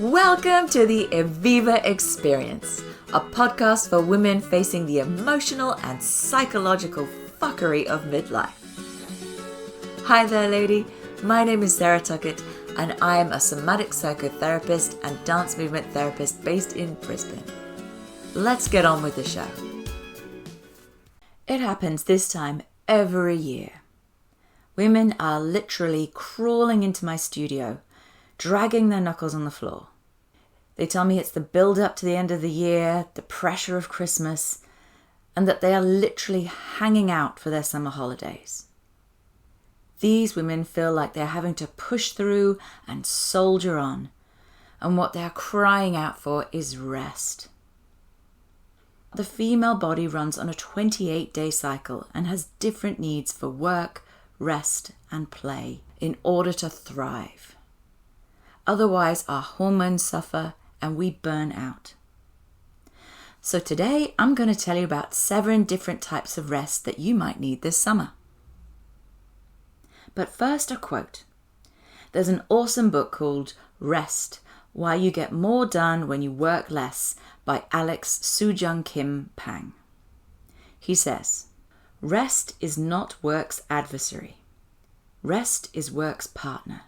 Welcome to the Evviva Experience, a podcast for women facing the emotional and psychological fuckery of midlife. Hi there, lady. My name is Sarah Tuckett, and I am a somatic psychotherapist and dance movement therapist based in Brisbane. Let's get on with the show. It happens this time every year. Women are literally crawling into my studio, dragging their knuckles on the floor. They tell me it's the build-up to the end of the year, the pressure of Christmas, and that they are literally hanging out for their summer holidays. These women feel like they're having to push through and soldier on, and what they're crying out for is rest. The female body runs on a 28-day cycle and has different needs for work, rest, and play in order to thrive. Otherwise, our hormones suffer and we burn out. So today, I'm going to tell you about 7 different types of rest that you might need this summer. But first, a quote. There's an awesome book called Rest, Why You Get More Done When You Work Less by Alex Soojung Kim Pang. He says, "Rest is not work's adversary. Rest is work's partner.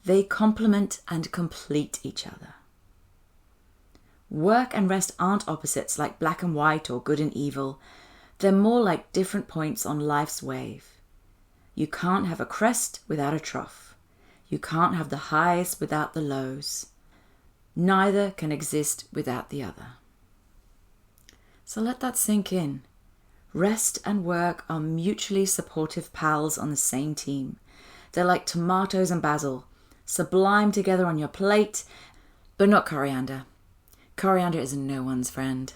They complement and complete each other." Work and rest aren't opposites like black and white or good and evil. They're more like different points on life's wave. You can't have a crest without a trough. You can't have the highs without the lows. Neither can exist without the other. So let that sink in. Rest and work are mutually supportive pals on the same team. They're like tomatoes and basil, sublime together on your plate, but not coriander. Coriander is no one's friend.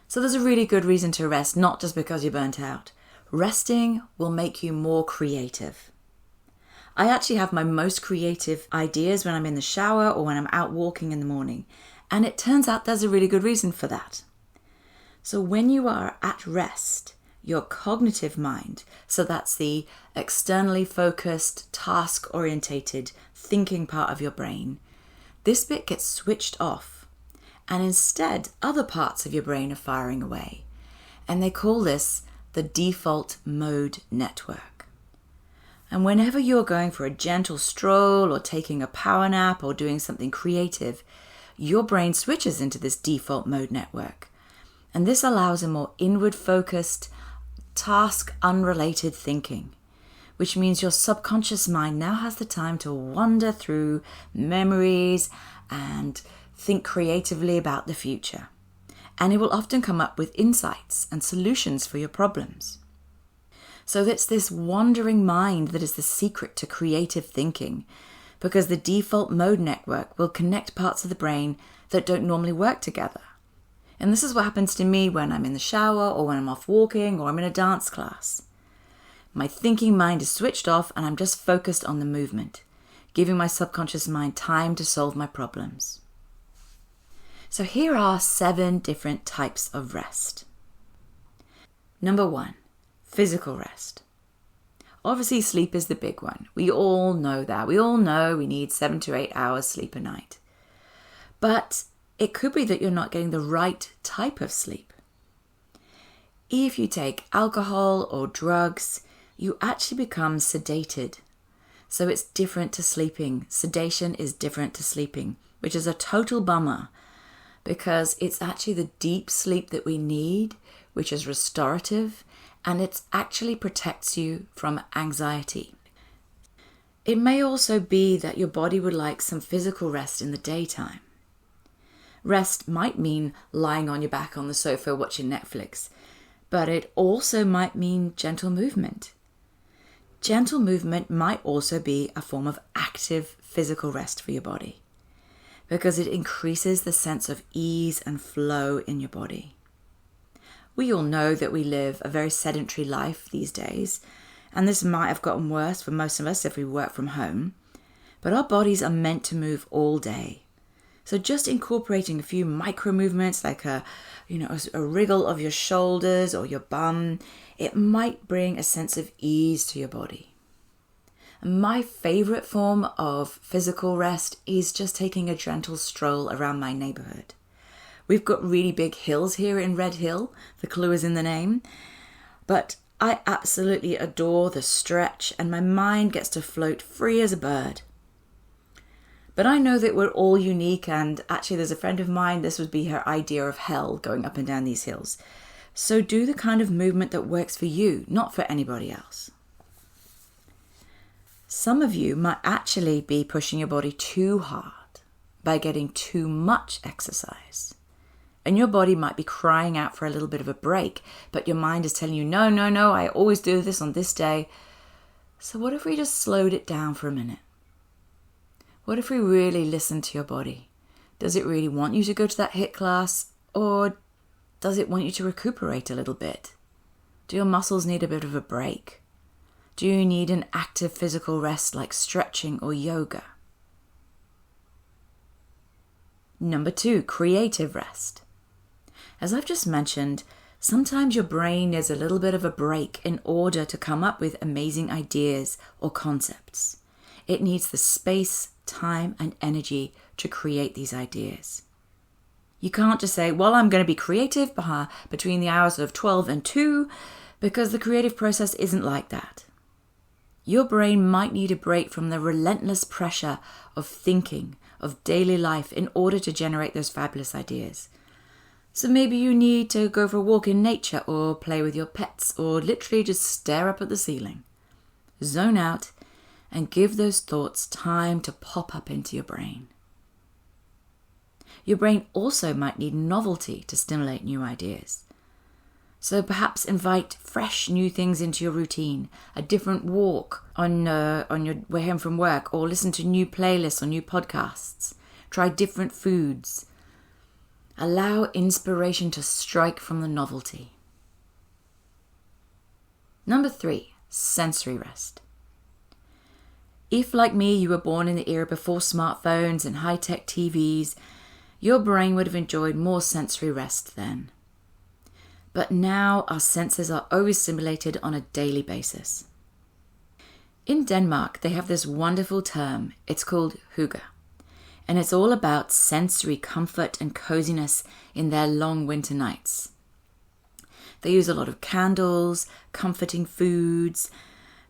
So there's a really good reason to rest, not just because you're burnt out. Resting will make you more creative. I actually have my most creative ideas when I'm in the shower or when I'm out walking in the morning, and it turns out there's a really good reason for that. So when you are at rest, your cognitive mind, so that's the externally focused, task-orientated thinking part of your brain, this bit gets switched off, and instead other parts of your brain are firing away. And they call this the default mode network. And whenever you're going for a gentle stroll or taking a power nap or doing something creative, your brain switches into this default mode network. And this allows a more inward-focused, task-unrelated thinking, which means your subconscious mind now has the time to wander through memories and think creatively about the future. And it will often come up with insights and solutions for your problems. So it's this wandering mind that is the secret to creative thinking, because the default mode network will connect parts of the brain that don't normally work together. And this is what happens to me when I'm in the shower or when I'm off walking or I'm in a dance class. My thinking mind is switched off and I'm just focused on the movement, giving my subconscious mind time to solve my problems. So here are 7 different types of rest. Number 1, physical rest. Obviously, sleep is the big one. We all know that. We all know we need 7 to 8 hours sleep a night. But it could be that you're not getting the right type of sleep. If you take alcohol or drugs, you actually become sedated. So it's different to sleeping. Sedation is different to sleeping, which is a total bummer because it's actually the deep sleep that we need, which is restorative, and it actually protects you from anxiety. It may also be that your body would like some physical rest in the daytime. Rest might mean lying on your back on the sofa watching Netflix, but it also might mean gentle movement. Gentle movement might also be a form of active physical rest for your body because it increases the sense of ease and flow in your body. We all know that we live a very sedentary life these days, and this might have gotten worse for most of us if we work from home, but our bodies are meant to move all day. So just incorporating a few micro movements like a wriggle of your shoulders or your bum, it might bring a sense of ease to your body. My favorite form of physical rest is just taking a gentle stroll around my neighborhood. We've got really big hills here in Red Hill. The clue is in the name. But I absolutely adore the stretch, and my mind gets to float free as a bird. But I know that we're all unique, and actually there's a friend of mine, this would be her idea of hell, going up and down these hills. So do the kind of movement that works for you, not for anybody else. Some of you might actually be pushing your body too hard by getting too much exercise. And your body might be crying out for a little bit of a break, but your mind is telling you, no, I always do this on this day. So what if we just slowed it down for a minute? What if we really listened to your body? Does it really want you to go to that HIIT class, or does it want you to recuperate a little bit? Do your muscles need a bit of a break? Do you need an active physical rest like stretching or yoga? Number 2, creative rest. As I've just mentioned, sometimes your brain needs a little bit of a break in order to come up with amazing ideas or concepts. It needs the space, time, and energy to create these ideas. You can't just say, well, I'm going to be creative between the hours of 12 and 2, because the creative process isn't like that. Your brain might need a break from the relentless pressure of thinking, of daily life, in order to generate those fabulous ideas. So maybe you need to go for a walk in nature, or play with your pets, or literally just stare up at the ceiling. Zone out and give those thoughts time to pop up into your brain. Your brain also might need novelty to stimulate new ideas. So perhaps invite fresh new things into your routine, a different walk on your way home from work, or listen to new playlists or new podcasts. Try different foods. Allow inspiration to strike from the novelty. Number 3, sensory rest. If, like me, you were born in the era before smartphones and high-tech TVs, your brain would have enjoyed more sensory rest then. But now our senses are overstimulated on a daily basis. In Denmark, they have this wonderful term. It's called hygge. And it's all about sensory comfort and coziness in their long winter nights. They use a lot of candles, comforting foods.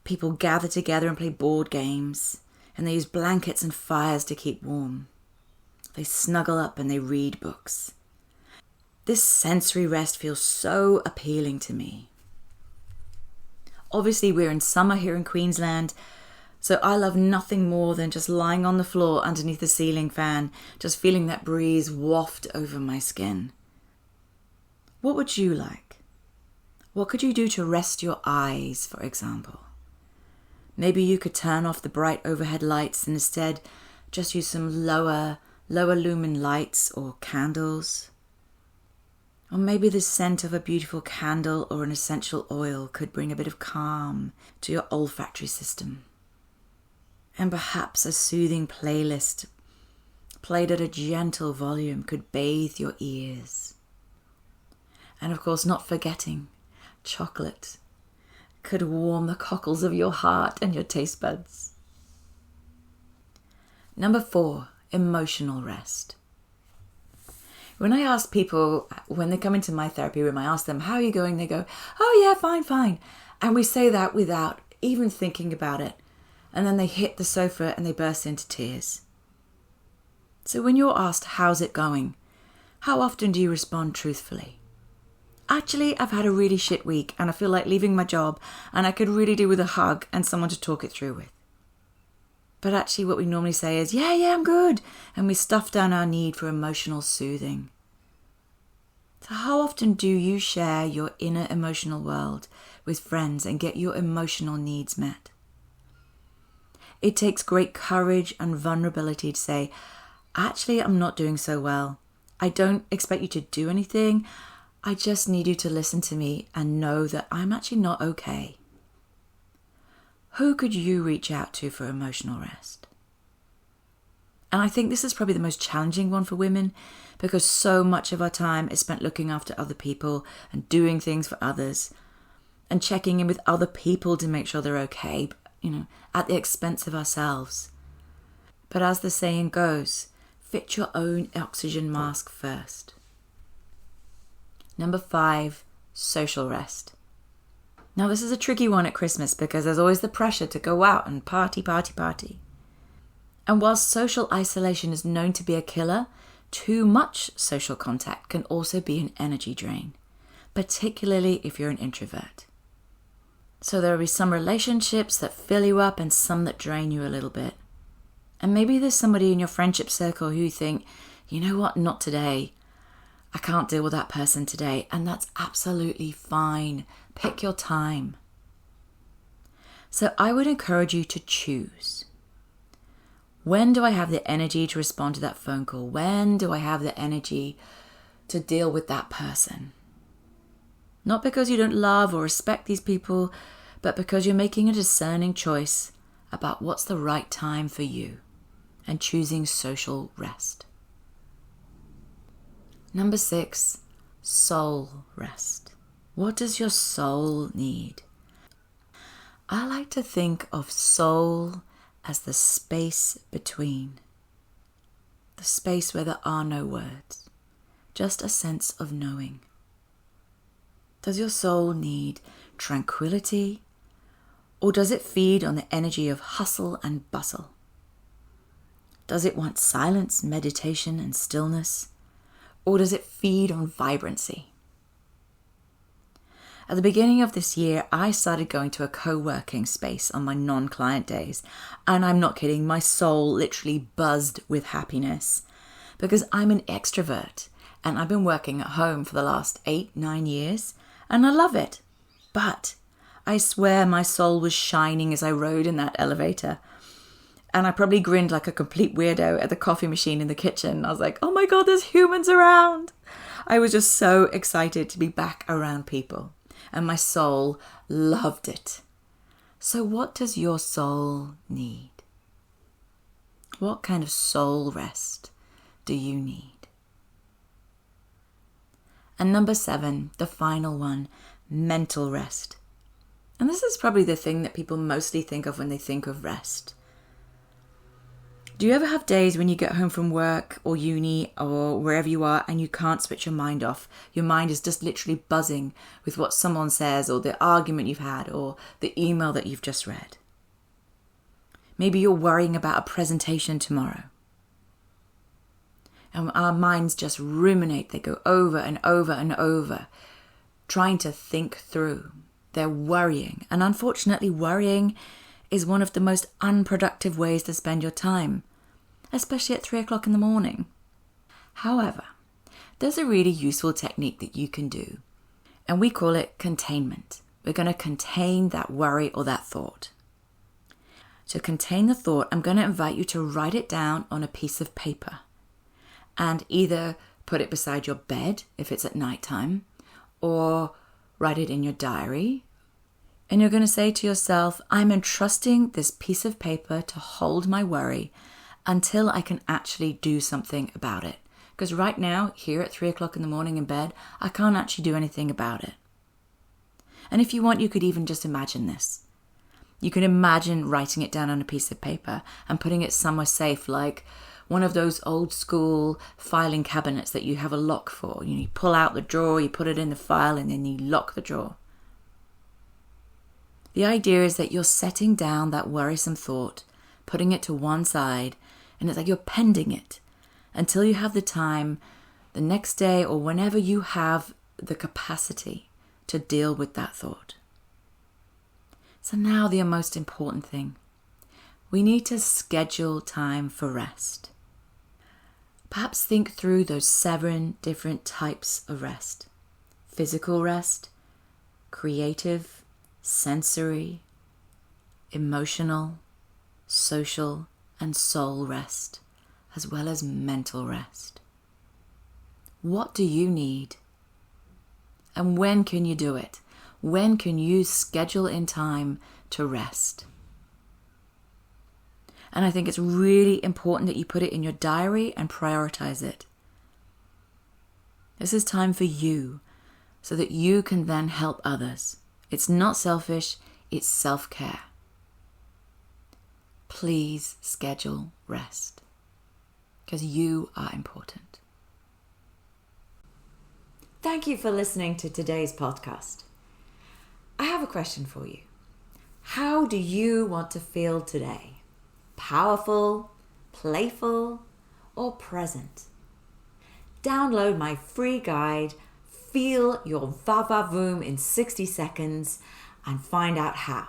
People gather together and play board games. And they use blankets and fires to keep warm. They snuggle up and they read books. This sensory rest feels so appealing to me. Obviously, we're in summer here in Queensland, so I love nothing more than just lying on the floor underneath the ceiling fan, just feeling that breeze waft over my skin. What would you like? What could you do to rest your eyes, for example? Maybe you could turn off the bright overhead lights and instead just use some lower lumen lights or candles. Or maybe the scent of a beautiful candle or an essential oil could bring a bit of calm to your olfactory system. And perhaps a soothing playlist played at a gentle volume could bathe your ears. And of course, not forgetting, chocolate could warm the cockles of your heart and your taste buds. Number 4, emotional rest. When I ask people, when they come into my therapy room, I ask them, how are you going? They go, oh yeah, fine. And we say that without even thinking about it. And then they hit the sofa and they burst into tears. So when you're asked, how's it going? How often do you respond truthfully? Actually, I've had a really shit week and I feel like leaving my job and I could really do with a hug and someone to talk it through with. But actually what we normally say is, yeah, I'm good. And we stuff down our need for emotional soothing. So how often do you share your inner emotional world with friends and get your emotional needs met? It takes great courage and vulnerability to say, actually, I'm not doing so well. I don't expect you to do anything. I just need you to listen to me and know that I'm actually not okay. Who could you reach out to for emotional rest? And I think this is probably the most challenging one for women because so much of our time is spent looking after other people and doing things for others and checking in with other people to make sure they're okay. at the expense of ourselves. But as the saying goes, fit your own oxygen mask first. Number 5, social rest. Now this is a tricky one at Christmas because there's always the pressure to go out and party. And whilst social isolation is known to be a killer, too much social contact can also be an energy drain, particularly if you're an introvert. So there will be some relationships that fill you up and some that drain you a little bit. And maybe there's somebody in your friendship circle who you think, you know what, not today. I can't deal with that person today. And that's absolutely fine. Pick your time. So I would encourage you to choose. When do I have the energy to respond to that phone call? When do I have the energy to deal with that person? Not because you don't love or respect these people, but because you're making a discerning choice about what's the right time for you and choosing social rest. Number 6, soul rest. What does your soul need? I like to think of soul as the space between. The space where there are no words, just a sense of knowing. Does your soul need tranquility, or does it feed on the energy of hustle and bustle? Does it want silence, meditation, and stillness, or does it feed on vibrancy? At the beginning of this year, I started going to a co-working space on my non-client days, and I'm not kidding, my soul literally buzzed with happiness because I'm an extrovert and I've been working at home for the last 8-9 years. And I love it. But I swear my soul was shining as I rode in that elevator. And I probably grinned like a complete weirdo at the coffee machine in the kitchen. I was like, oh my God, there's humans around. I was just so excited to be back around people. And my soul loved it. So what does your soul need? What kind of soul rest do you need? And number 7, the final one, mental rest. And this is probably the thing that people mostly think of when they think of rest. Do you ever have days when you get home from work or uni or wherever you are and you can't switch your mind off? Your mind is just literally buzzing with what someone says or the argument you've had or the email that you've just read. Maybe you're worrying about a presentation tomorrow. And our minds just ruminate. They go over and over and over, trying to think through. They're worrying. And unfortunately, worrying is one of the most unproductive ways to spend your time, especially at 3 o'clock in the morning. However, there's a really useful technique that you can do, and we call it containment. We're going to contain that worry or that thought. To contain the thought, I'm going to invite you to write it down on a piece of paper. And either put it beside your bed if it's at nighttime, or write it in your diary. And you're going to say to yourself, I'm entrusting this piece of paper to hold my worry until I can actually do something about it. Because right now, here at 3 o'clock in the morning in bed, I can't actually do anything about it. And if you want, you could even just imagine this. You can imagine writing it down on a piece of paper and putting it somewhere safe, like one of those old school filing cabinets that you have a lock for. You pull out the drawer, you put it in the file, and then you lock the drawer. The idea is that you're setting down that worrisome thought, putting it to one side, and it's like you're pending it until you have the time the next day or whenever you have the capacity to deal with that thought. So now the most important thing. We need to schedule time for rest. Perhaps think through those 7 different types of rest. Physical rest, creative, sensory, emotional, social, and soul rest, as well as mental rest. What do you need? And when can you do it? When can you schedule in time to rest? And I think it's really important that you put it in your diary and prioritize it. This is time for you so that you can then help others. It's not selfish, it's self-care. please schedule rest, because you are important. Thank you for listening to today's podcast. I have a question for you. How do you want to feel today? Powerful, playful, or present? Download my free guide, Feel Your Va-Va-Voom in 60 seconds, and find out how.